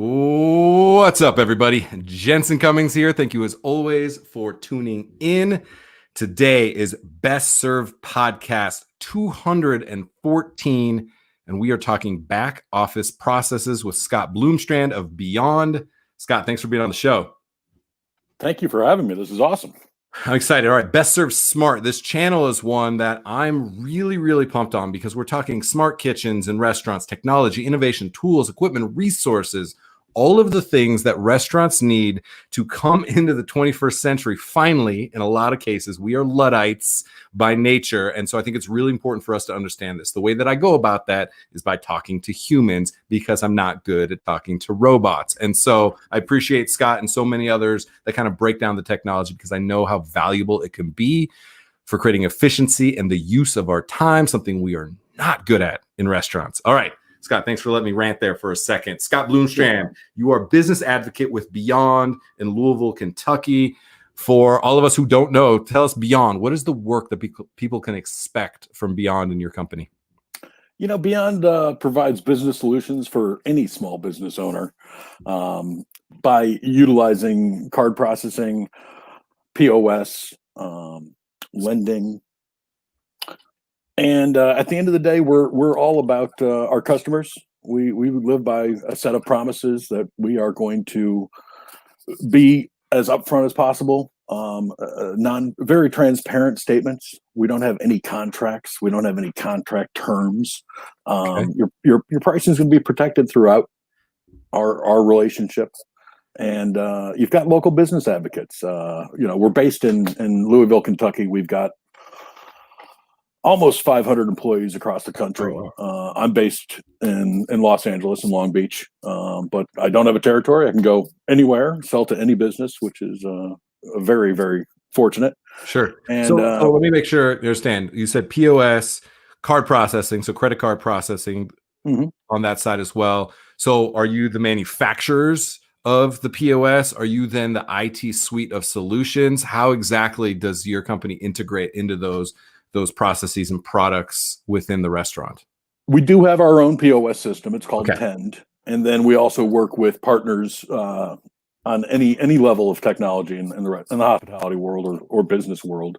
What's up, everybody? Jensen Cummings here. Thank you, as always, for tuning in. Today is Best Served Podcast 214, and we are talking back office processes with Scott Bloomstrand of Beyond. Scott, thanks for being on the show. Thank you for having me. This is awesome. I'm excited. All right, Best Served Smart. This channel is one that I'm really pumped on because we're talking smart kitchens and restaurants, technology, innovation, tools, equipment, resources, all of the things that restaurants need to come into the 21st century. Finally, in a lot of cases, we are Luddites by nature. And so I think it's really important for us to understand this. The way that I go about that is by talking to humans, because I'm not good at talking to robots. And so I appreciate Scott and so many others that kind of break down the technology, because I know how valuable it can be for creating efficiency and the use of our time, something we are not good at in restaurants. All right. Scott, thanks for letting me rant there for a second. Scott Bloomstrand, you are a business advocate with Beyond in Louisville, Kentucky. For all of us who don't know, tell us Beyond. What is the work that people can expect from Beyond in your company? You know, Beyond provides business solutions for any small business owner by utilizing card processing, POS, lending. And at the end of the day, we're all about our customers. We live by a set of promises that we are going to be as upfront as possible. Very transparent statements. We don't have any contracts. We don't have any contract terms. Your pricing is going to be protected throughout our relationship. And you've got local business advocates. We're based in Louisville, Kentucky. We've got almost 500 employees across the country. Oh, wow. I'm based in Los Angeles and Long Beach, but I don't have a territory. I can go anywhere, sell to any business, which is very fortunate. Sure. And so let me make sure I understand. You said POS, card processing, so credit card processing on that side as well. So are you the manufacturers of the POS? Are you then the IT suite of solutions? How exactly does your company integrate into those processes and products within the restaurant? We do have our own POS system. It's called Okay. Tend. And then we also work with partners on any level of technology in the hospitality world or business world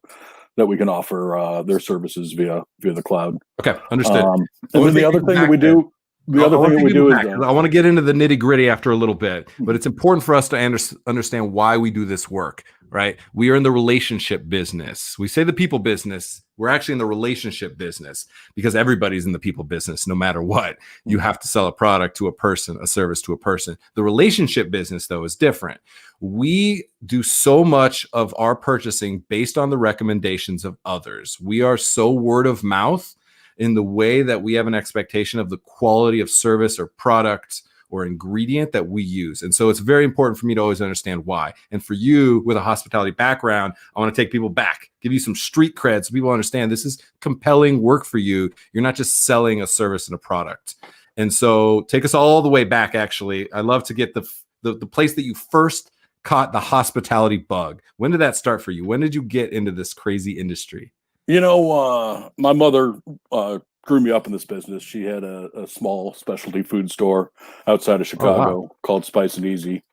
that we can offer their services via the cloud. Okay, understood. And then the other thing that we do, is I want to get into the nitty gritty after a little bit, but it's important for us to understand why we do this work, right? We are in the relationship business. We say the people business. We're actually in the relationship business, because everybody's in the people business. No matter what, you have to sell a product to a person, a service to a person. The relationship business, though, is different. We do so much of our purchasing based on the recommendations of others. We are so word of mouth in the way that we have an expectation of the quality of service or product or ingredient that we use. And so it's very important for me to always understand why. And for you, with a hospitality background, I want to take people back, give you some street cred so people understand this is compelling work for you. You're not just selling a service and a product. And so take us all the way back, actually. I love to get the place that you first caught the hospitality bug. When did that start for you? When did you get into this crazy industry? You know, my mother grew me up in this business. She had a small specialty food store outside of Chicago called Spice and Easy.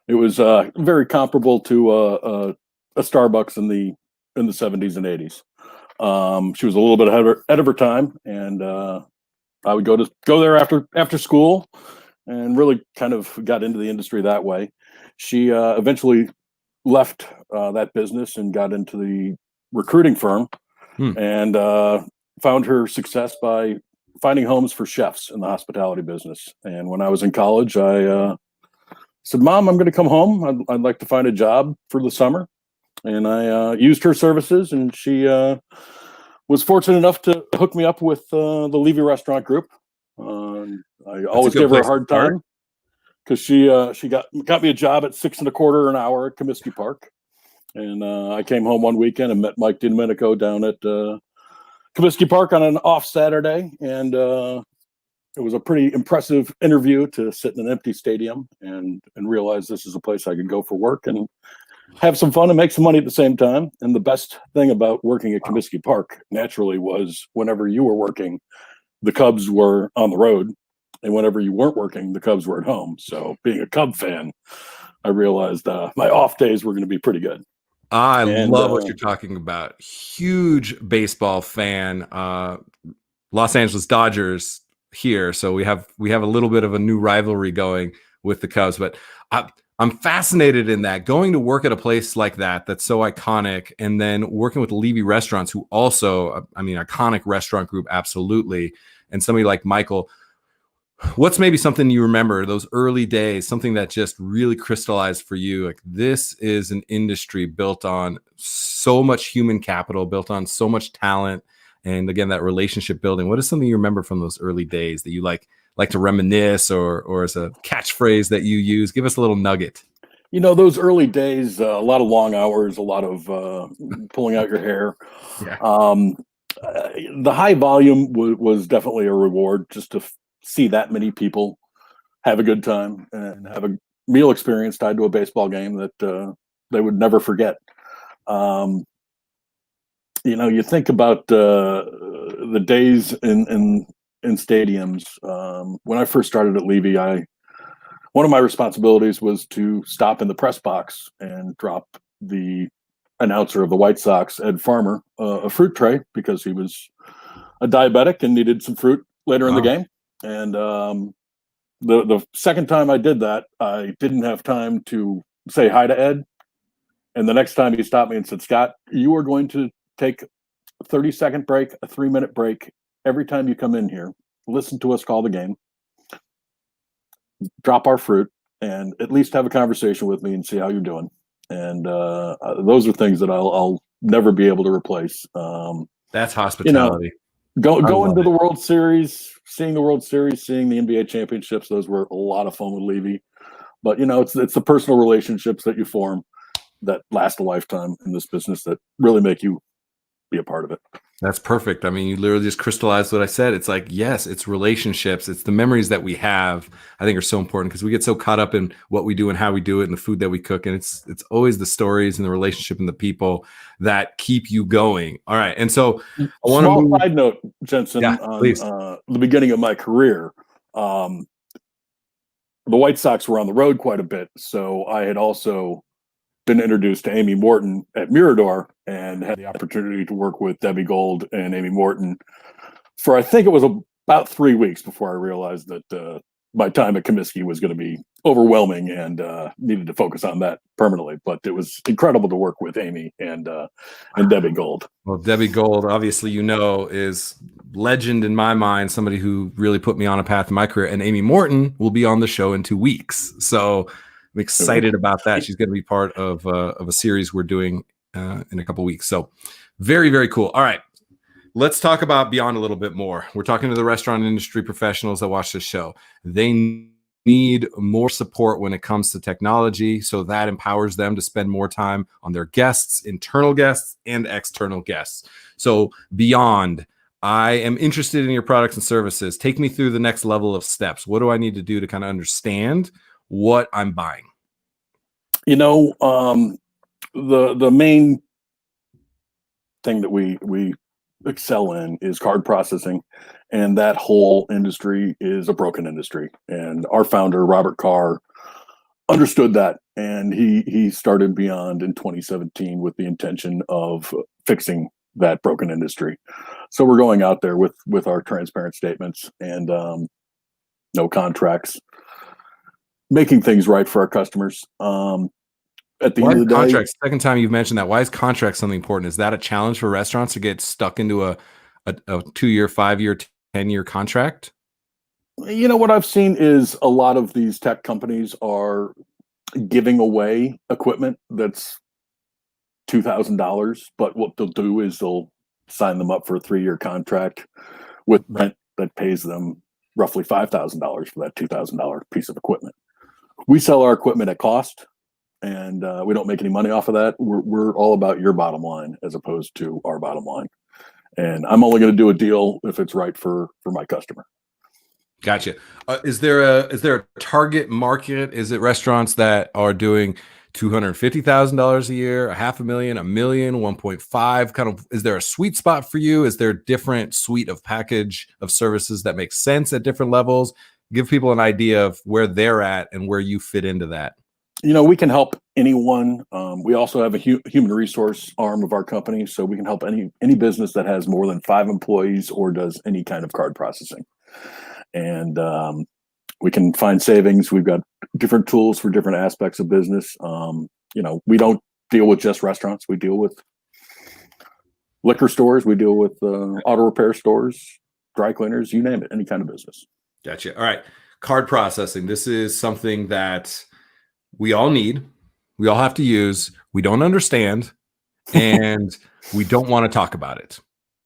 It was very comparable to a Starbucks in the 70s and 80s. She was a little bit ahead of her time, and I would go there after school, and really kind of got into the industry that way. She eventually left that business and got into the recruiting firm. And found her success by finding homes for chefs in the hospitality business. And when I was in college, I said, "Mom, I'm going to come home. I'd like to find a job for the summer." And I used her services, and she was fortunate enough to hook me up with the Levy Restaurant Group. I always gave her a hard time because she got me a job at $6.25 an hour at Comiskey Park. And I came home one weekend and met Mike DiDomenico down at Comiskey Park on an off Saturday. And it was a pretty impressive interview to sit in an empty stadium and realize this is a place I could go for work and have some fun and make some money at the same time. And the best thing about working at Comiskey Park, naturally, was whenever you were working, the Cubs were on the road. And whenever you weren't working, the Cubs were at home. So being a Cub fan, I realized my off days were going to be pretty good. I And love what you're talking about. Huge baseball fan. Los Angeles Dodgers here, so we have a little bit of a new rivalry going with the Cubs. But I'm fascinated in that, going to work at a place like that that's so iconic, and then working with Levy Restaurants, who also, I mean, iconic restaurant group, absolutely, and somebody like Michael. What's maybe something you remember those early days, something that just really crystallized for you? Like, this is an industry built on so much human capital, built on so much talent, and again, that relationship building. What is something you remember from those early days that you like to reminisce, or as a catchphrase that you use? Give us a little nugget. You know, those early days, a lot of long hours, a lot of pulling out your hair. Yeah. The high volume was definitely a reward, just to see that many people have a good time and have a meal experience tied to a baseball game that they would never forget. You know, you think about the days in stadiums. When I first started at Levy, one of my responsibilities was to stop in the press box and drop the announcer of the White Sox, Ed Farmer, a fruit tray, because he was a diabetic and needed some fruit later in the game. And the second time I did that, I didn't have time to say hi to Ed. And the next time he stopped me and said, "Scott, you are going to take a 30-second break, a 3-minute break every time you come in here. Listen to us call the game, drop our fruit, and at least have a conversation with me and see how you're doing." And those are things that I'll never be able to replace. That's hospitality. You know, going to the World Series, seeing the World Series, seeing the NBA championships, those were a lot of fun with Levy. But, you know, it's the personal relationships that you form that last a lifetime in this business that really make you be a part of it. That's perfect. I mean, you literally just crystallized what I said. It's like, yes, it's relationships. It's the memories that we have, I think, are so important, because we get so caught up in what we do and how we do it and the food that we cook. And it's always the stories and the relationship and the people that keep you going. All right. And so I want to Small side note, Jensen, please. the beginning of my career, the White Sox were on the road quite a bit. So I had also been introduced to Amy Morton at Mirador and had the opportunity to work with Debbie Gold and Amy Morton for, I think it was about 3 weeks before I realized that my time at Comiskey was going to be overwhelming and needed to focus on that permanently. But it was incredible to work with Amy and Debbie Gold. Well, Debbie Gold, obviously, you know, is legend in my mind, somebody who really put me on a path in my career. And Amy Morton will be on the show in 2 weeks. So I'm excited about that. She's going to be part of a series we're doing in a couple weeks. So very, very cool. All right. Let's talk about Beyond a little bit more. We're talking to the restaurant industry professionals that watch this show. They need more support when it comes to technology, so that empowers them to spend more time on their guests, internal guests and external guests. So Beyond, I am interested in your products and services. Take me through the next level of steps. What do I need to do to kind of understand what I'm buying? You know, the main thing that we excel in is card processing, and that whole industry is a broken industry. And our founder, Robert Carr, understood that, and he started Beyond in 2017 with the intention of fixing that broken industry. So we're going out there with our transparent statements and no contracts, making things right for our customers. At the end of the day, contracts. Second time you've mentioned that. Why is contract something important? Is that a challenge for restaurants to get stuck into a 2-year, 5-year, 10-year contract? You know, what I've seen is a lot of these tech companies are giving away equipment that's $2,000, but what they'll do is they'll sign them up for a 3-year contract with rent that pays them roughly $5,000 for that $2,000 piece of equipment. We sell our equipment at cost, and we don't make any money off of that. We're all about your bottom line as opposed to our bottom line. And I'm only going to do a deal if it's right for my customer. Gotcha. Is there a target market? Is it restaurants that are doing $250,000 a year, $500,000, $1 million, 1.5? Kind of, is there a sweet spot for you? Is there a different suite of package of services that make sense at different levels? give people an idea of where they're at and where you fit into that. We can help anyone. We also have a human resource arm of our company, so we can help any business that has more than 5 employees or does any kind of card processing. And we can find savings. We've got different tools for different aspects of business. We don't deal with just restaurants. We deal with liquor stores. We deal with auto repair stores, dry cleaners, you name it, any kind of business. Gotcha. All right. Card processing. This is something that we all need. We all have to use. We don't understand. And we don't want to talk about it.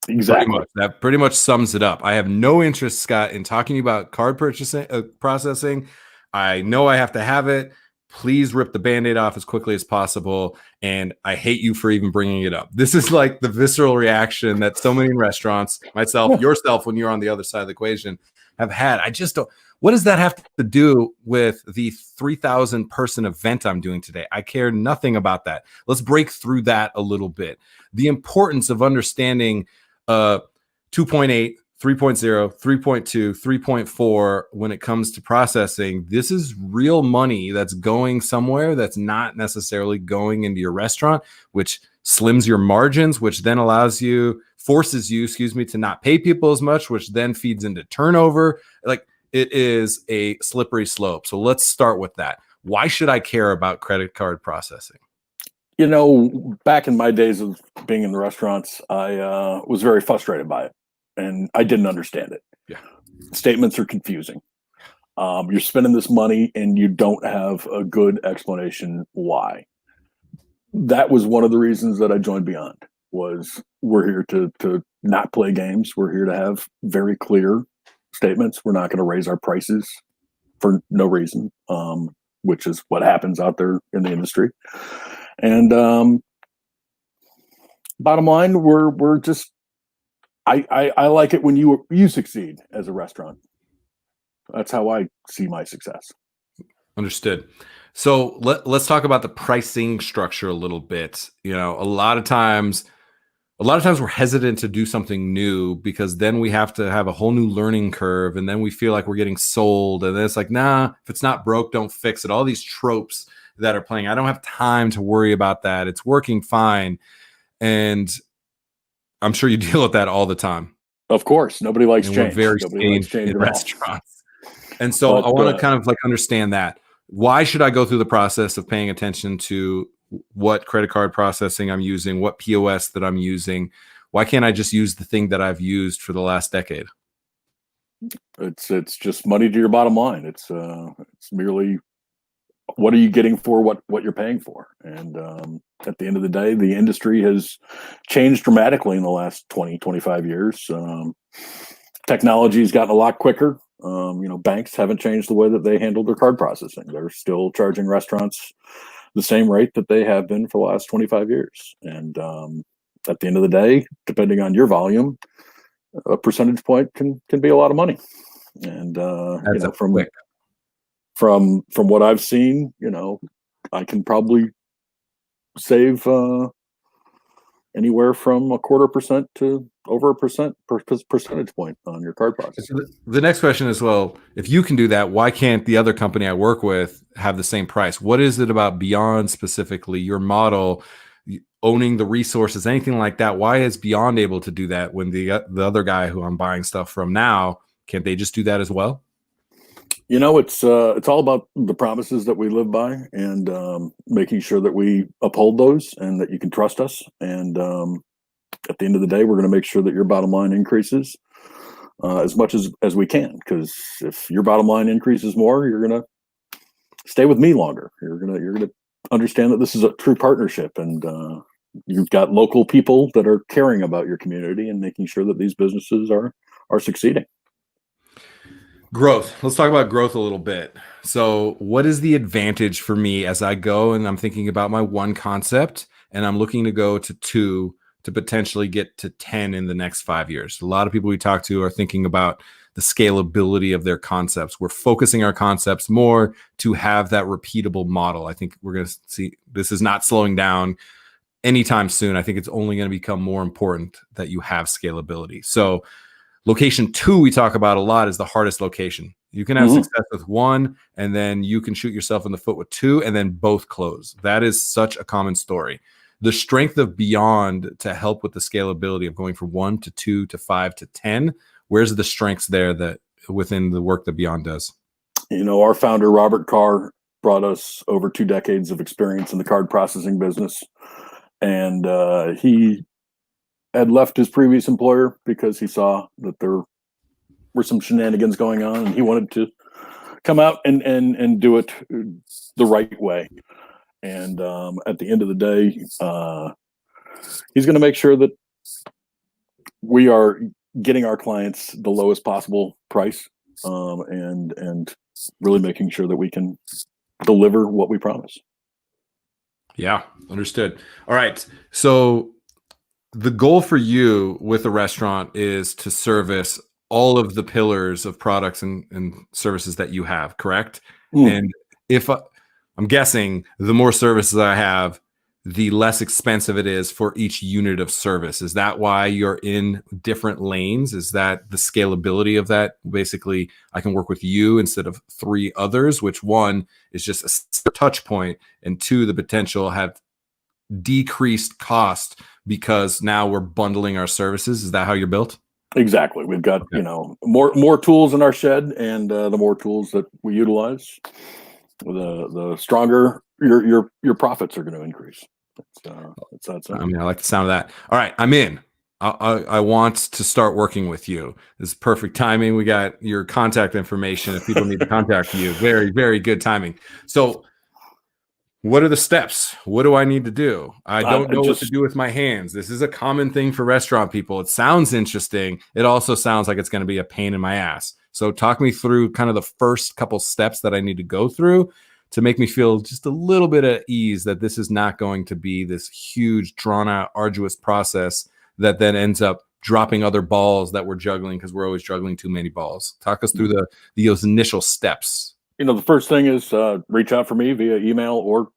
Exactly. That pretty much sums it up. I have no interest, Scott, in talking about card processing. I know I have to have it. Please rip the Band-Aid off as quickly as possible. And I hate you for even bringing it up. This is like the visceral reaction that so many restaurants, myself, yourself, when you're on the other side of the equation, have had. I just don't. What does that have to do with the 3,000 person event I'm doing today? I care nothing about that. Let's break through that a little bit. The importance of understanding 2.8, 3.0, 3.2, 3.4 when it comes to processing. This is real money that's going somewhere that's not necessarily going into your restaurant, which slims your margins, which then forces you, to not pay people as much, which then feeds into turnover. Like, it is a slippery slope. So let's start with that. Why should I care about credit card processing? Back in my days of being in the restaurants, I was very frustrated by it, and I didn't understand it. Yeah. Statements are confusing. You're spending this money and you don't have a good explanation why. That was one of the reasons that I joined Beyond. Was we're here to not play games. We're here to have very clear statements. We're not going to raise our prices for no reason, which is what happens out there in the industry. And bottom line, we're just I like it when you succeed as a restaurant. That's how I see my success. Understood. So let's talk about the pricing structure a little bit. A lot of times we're hesitant to do something new because then we have to have a whole new learning curve, and then we feel like we're getting sold, and then it's like, nah, if it's not broke, don't fix it. All these tropes that are playing. I don't have time to worry about that. It's working fine. And I'm sure you deal with that all the time. Of course. Nobody likes change. We're very changed in restaurants. And so I want to kind of understand that. Why should I go through the process of paying attention to what credit card processing I'm using, what POS that I'm using? Why can't I just use the thing that I've used for the last decade? It's just money to your bottom line. It's merely what are you getting for what you're paying for? And at the end of the day, the industry has changed dramatically in the last 20, 25 years. Technology has gotten a lot quicker. Banks haven't changed the way that they handle their card processing. They're still charging restaurants the same rate that they have been for the last 25 years. And at the end of the day, depending on your volume, a percentage point can be a lot of money. And from what I've seen, I can probably save anywhere from 0.25% to over 1% per percentage point on your card processing. The next question is, well, if you can do that, why can't the other company I work with have the same price? What is it about Beyond specifically, your model, owning the resources, anything like that? Why is Beyond able to do that when the other guy who I'm buying stuff from now, can't they just do that as well? It's all about the promises that we live by, and making sure that we uphold those and that you can trust us. And at the end of the day, we're going to make sure that your bottom line increases as much as we can. Because if your bottom line increases more, you're going to stay with me longer. You're going to understand that this is a true partnership, and you've got local people that are caring about your community and making sure that these businesses are succeeding. Growth. Let's talk about growth a little bit. So what is the advantage for me as I go and I'm thinking about my 1 concept and I'm looking to go to 2 to potentially get to 10 in the next 5 years? A lot of people we talk to are thinking about the scalability of their concepts. We're focusing our concepts more to have that repeatable model. I think we're going to see this is not slowing down anytime soon. I think it's only going to become more important that you have scalability. So location 2 we talk about a lot is the hardest location. You can have success with one, and then you can shoot yourself in the foot with two, and then both close. That is such a common story. The strength of Beyond to help with the scalability of going from 1 to 2 to 5 to 10, where's the strengths there that within the work that Beyond does? Our founder, Robert Carr, brought us over 2 decades of experience in the card processing business. And he had left his previous employer because he saw that there were some shenanigans going on, and he wanted to come out and do it the right way. And at the end of the day, he's going to make sure that we are getting our clients the lowest possible price, and really making sure that we can deliver what we promise. Yeah, understood. All right. So the goal for you with the restaurant is to service all of the pillars of products and services that you have, correct? And if I'm guessing the more services I have, the less expensive it is for each unit of service. Is that why you're in different lanes? Is that the scalability of that? Basically, I can work with you instead of 3 others, which one is just a touch point, and 2, the potential have decreased cost because now we're bundling our services. Is that how you're built? Exactly. We've got, more tools in our shed, and the more tools that we utilize, the stronger your profits are going to increase. I mean, I like the sound of that. All right, I'm in. I want to start working with you. This is perfect timing. We got your contact information if people need to contact you. Very, very good timing. So what are the steps? What do I need to do? I don't know what to do with my hands. This is a common thing for restaurant people. It sounds interesting. It also sounds like it's going to be a pain in my ass. So talk me through kind of the first couple steps that I need to go through to make me feel just a little bit at ease that this is not going to be this huge, drawn out, arduous process that then ends up dropping other balls that we're juggling because we're always juggling too many balls. Talk us through those initial steps. The first thing is reach out for me via email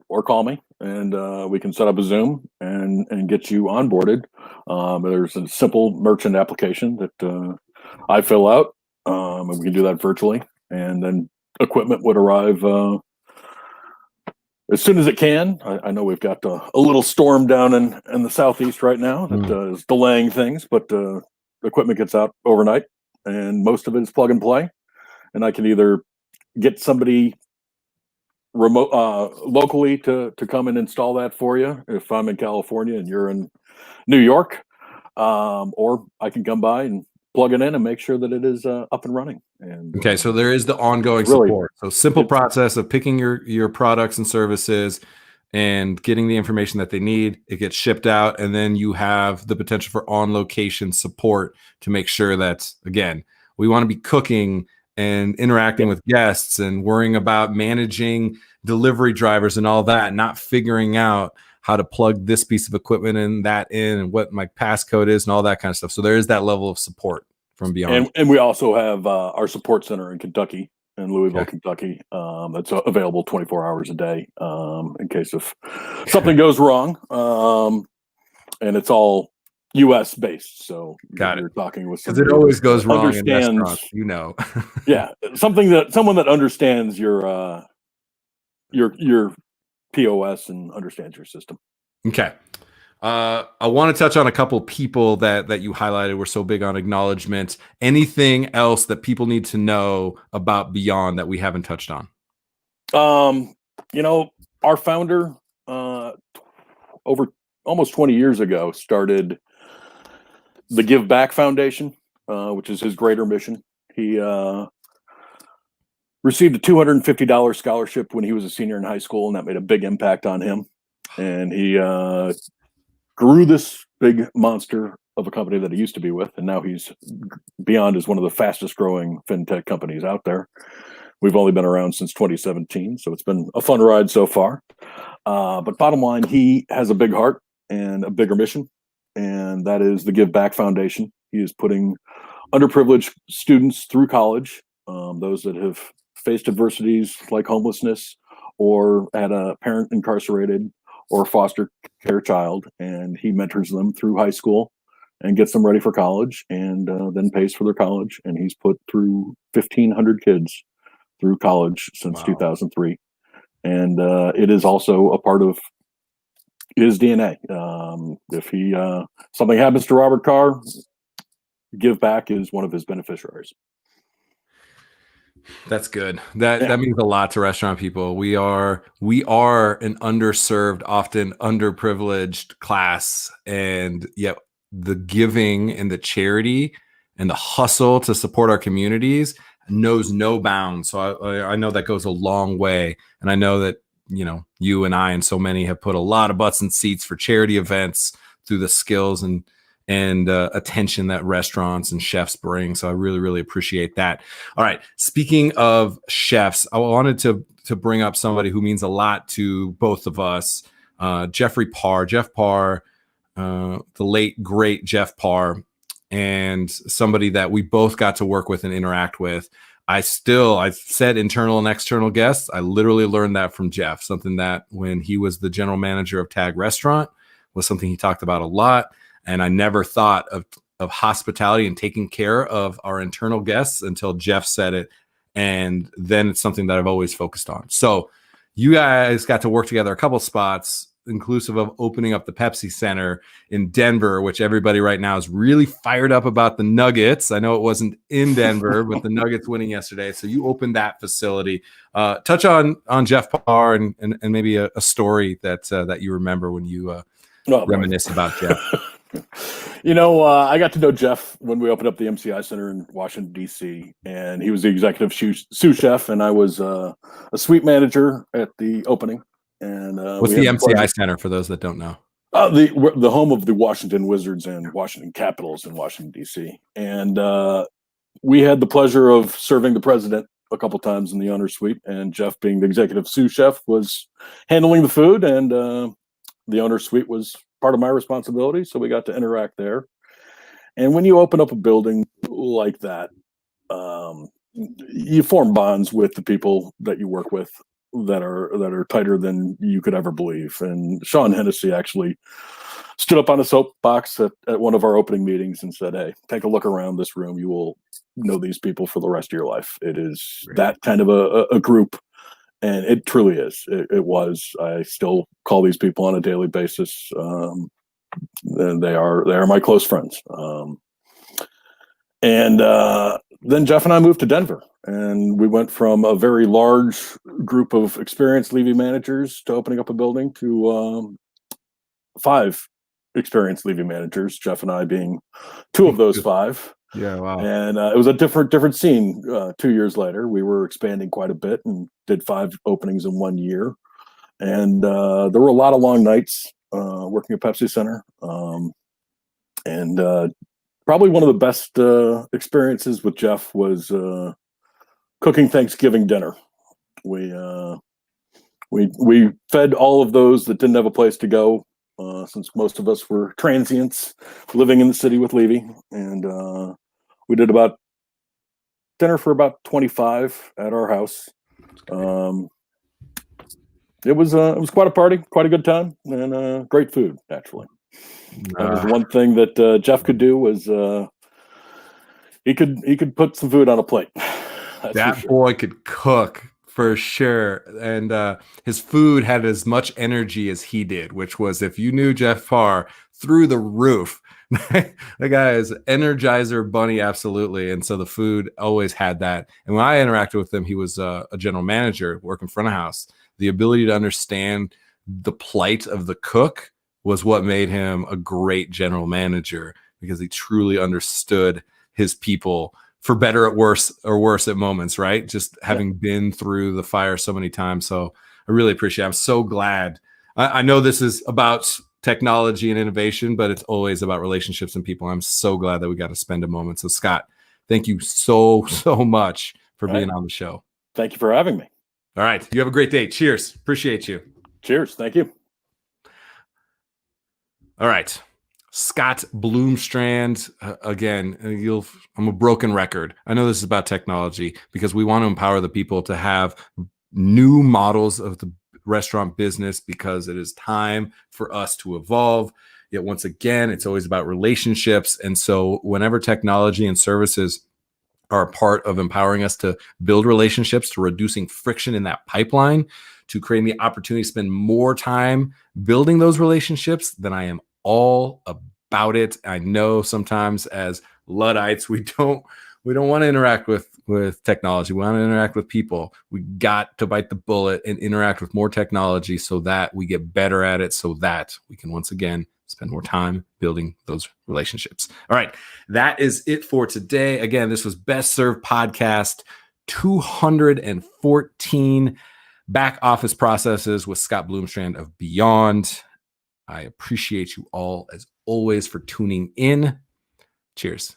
or call me, and we can set up a Zoom and get you onboarded. There's a simple merchant application that I fill out, and we can do that virtually. And then equipment would arrive as soon as it can. I know we've got a little storm down in the southeast right now that is delaying things, but equipment gets out overnight, and most of it is plug and play. And I can either get somebody remote locally to come and install that for you if I'm in California and you're in New York, or I can come by and plug it in and make sure that it is up and running. And okay, so there is the ongoing support. So simple process of picking your products and services and getting the information that they need. It gets shipped out, and then you have the potential for on-location support to make sure that, again, we want to be cooking and interacting with guests and worrying about managing delivery drivers and all that, not figuring out how to plug this piece of equipment and that in and what my passcode is and all that kind of stuff. So there is that level of support from Beyond. And we also have our support center in Kentucky, in Louisville, Kentucky. That's available 24 hours a day in case if something goes wrong. And it's all U.S. based, so you're talking with somebody. Because it always goes wrong in restaurants, Yeah, someone that understands your POS and understands your system. Okay, I want to touch on a couple people that you highlighted. We're so big on acknowledgement. Anything else that people need to know about Beyond that we haven't touched on? Our founder over almost 20 years ago started the Give Back Foundation, which is his greater mission. He received a $250 scholarship when he was a senior in high school, and that made a big impact on him. And he grew this big monster of a company that he used to be with, and now Beyond is one of the fastest growing fintech companies out there. We've only been around since 2017, so it's been a fun ride so far. But bottom line, he has a big heart and a bigger mission, and that is the Give Back Foundation. He is putting underprivileged students through college, those that have faced adversities like homelessness or had a parent incarcerated or foster care child, and he mentors them through high school and gets them ready for college, and then pays for their college. And he's put through 1,500 kids through college since Wow. 2003. And it is also a part of his DNA. If he something happens to Robert Carr, Give Back is one of his beneficiaries. That's good. That means a lot to restaurant people. We are an underserved, often underprivileged class, and yet the giving and the charity and the hustle to support our communities knows no bounds. So I know that goes a long way, and I know that you and I and so many have put a lot of butts in seats for charity events through the skills and attention that restaurants and chefs bring. So I really, really appreciate that. All right. Speaking of chefs, I wanted to bring up somebody who means a lot to both of us, Jeff Parr, the late, great Jeff Parr, and somebody that we both got to work with and interact with. I've said internal and external guests. I literally learned that from Jeff, something that when he was the general manager of Tag Restaurant was something he talked about a lot. And I never thought of hospitality and taking care of our internal guests until Jeff said it. And then it's something that I've always focused on. So you guys got to work together a couple spots, inclusive of opening up the Pepsi Center in Denver, which everybody right now is really fired up about the Nuggets. I know it wasn't in Denver, but the Nuggets winning yesterday. So you opened that facility. Touch on Jeff Parr and maybe a story that you remember when you reminisce about Jeff. I got to know Jeff when we opened up the MCI Center in Washington, D.C., and he was the executive sous chef, and I was a suite manager at the opening. And what's the MCI Center for those that don't know? The home of the Washington Wizards and Washington Capitals in Washington, D.C. And we had the pleasure of serving the president a couple times in the owner's suite, and Jeff, being the executive sous chef, was handling the food, and the owner's suite was part of my responsibility, so we got to interact there. And when you open up a building like that, you form bonds with the people that you work with that are tighter than you could ever believe. And Sean Hennessy actually stood up on a soapbox at one of our opening meetings and said, "Hey, take a look around this room. You will know these people for the rest of your life." It is that kind of a group. And it truly is. It was. I still call these people on a daily basis. And they are my close friends. And then Jeff and I moved to Denver, and we went from a very large group of experienced Levy managers to opening up a building to 5 experienced Levy managers, Jeff and I being 2 of those 5. Yeah, wow. And it was a different scene. 2 years later, we were expanding quite a bit and did 5 openings in 1 year. And there were a lot of long nights working at Pepsi Center. And probably one of the best experiences with Jeff was cooking Thanksgiving dinner. We fed all of those that didn't have a place to go, since most of us were transients living in the city with Levy. And we did about dinner for about 25 at our house. It was quite a party, quite a good time, and great food, actually. That was one thing that Jeff could do was he could put some food on a plate. That boy could cook for sure, and his food had as much energy as he did, which was, if you knew Jeff Parr, through the roof. The guy is Energizer Bunny, absolutely. And so the food always had that. And when I interacted with him, he was a general manager working front of house. The ability to understand the plight of the cook was what made him a great general manager, because he truly understood his people, for better or worse at moments, right? Just having been through the fire so many times. So I really appreciate it. I'm so glad. I know this is about technology and innovation, but it's always about relationships and people. I'm so glad that we got to spend a moment. So Scott, thank you so much for being on the show. Thank you for having me. All right. You have a great day. Cheers. Appreciate you. Cheers. Thank you. All right. Scott Bloomstrand, again, I'm a broken record. I know this is about technology because we want to empower the people to have new models of the restaurant business, because it is time for us to evolve. Yet once again, it's always about relationships. And so whenever technology and services are a part of empowering us to build relationships, to reducing friction in that pipeline, to creating the opportunity to spend more time building those relationships, then I am all about it. I know sometimes as Luddites, we don't want to interact with technology. We want to interact with people. We got to bite the bullet and interact with more technology so that we get better at it, so that we can once again spend more time building those relationships. All right. That is it for today. Again, this was Best Served Podcast 214, Back Office Processes with Scott Bloomstrand of Beyond. I appreciate you all as always for tuning in. Cheers.